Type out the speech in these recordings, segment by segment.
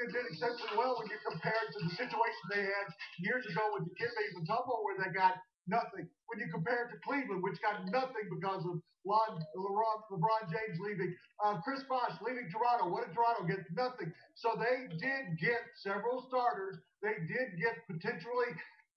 they did exceptionally well when you compare it to the situation they had years ago with the Kimbe Mutombo, where they got nothing. When you compare it to Cleveland, which got nothing because of LeBron James leaving, Chris Bosh leaving Toronto. What did Toronto get? Nothing. So they did get several starters. They did get potentially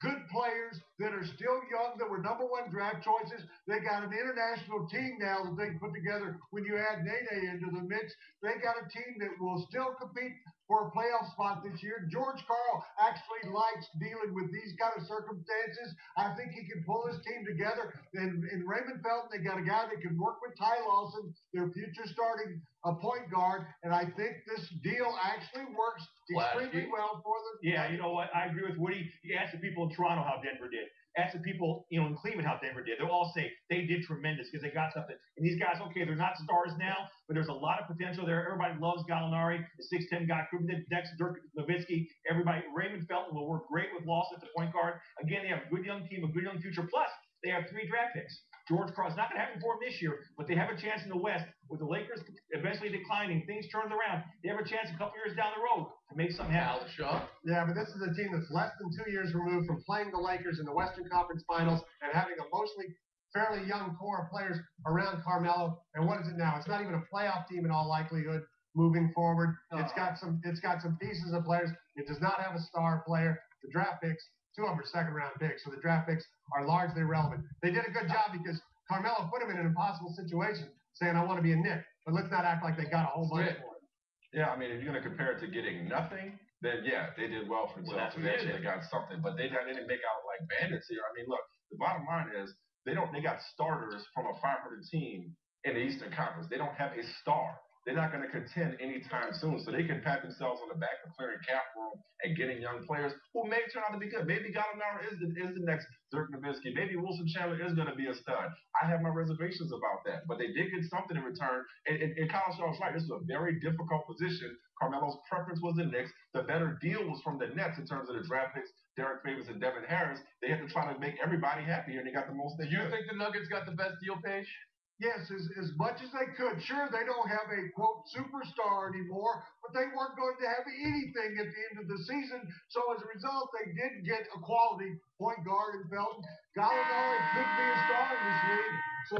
good players that are still young, that were number one draft choices. They got an international team now that they can put together. When you add Nene into the mix, they got a team that will still compete for a playoff spot this year. George Karl actually likes dealing with these kind of circumstances. I think he can pull his team together. And in Raymond Felton, they got a guy that can work with Ty Lawson, their future starting point guard. And I think this deal actually works extremely well for them. Yeah, you know what? I agree with Woody. You ask the people in Toronto how Denver did. Ask the people, in Cleveland how Denver did. They'll all say they did tremendous because they got something. And these guys, okay, they're not stars now, but there's a lot of potential there. Everybody loves Gallinari, the 6'10 guy, next Dirk Nowitzki. Everybody, Raymond Felton will work great with Lawson at the point guard. Again, they have a good young team, a good young future. Plus, they have 3 draft picks. George Karl, it's not going to happen for him this year, but they have a chance in the West with the Lakers eventually declining. Things turn around. They have a chance a couple years down the road to make something happen. Yeah, but this is a team that's less than 2 years removed from playing the Lakers in the Western Conference Finals and having a mostly fairly young core of players around Carmelo. And what is it now? It's not even a playoff team in all likelihood moving forward. It's got some pieces of players. It does not have a star player. The draft picks, 2 of them are second-round picks, so the draft picks are largely irrelevant. They did a good job because Carmelo put him in an impossible situation, saying, I want to be a Knick. But let's not act like they got a whole bunch for him. Yeah, I mean, if you're going to compare it to getting nothing, then yeah, they did well for themselves. They actually got something, but they didn't make out like bandits here. I mean, look, the bottom line is they got starters from a 500 team in the Eastern Conference. They don't have a star. They're not going to contend anytime soon, so they can pat themselves on the back for clearing cap room and getting young players who may turn out to be good. Maybe Gallinari is the next Dirk Nowitzki. Maybe Wilson Chandler is going to be a stud. I have my reservations about that, but they did get something in return. And Kyle Shaw's right. This is a very difficult position. Carmelo's preference was the Knicks. The better deal was from the Nets in terms of the draft picks. Derek Favors and Devin Harris. They had to try to make everybody happy, and they got the most they could. You think the Nuggets got the best deal, Paige? Yes, as much as they could. Sure, they don't have a, quote, superstar anymore, but they weren't going to have anything at the end of the season. So as a result, they did get a quality point guard in Felton. Gallinari could be a star in this league. So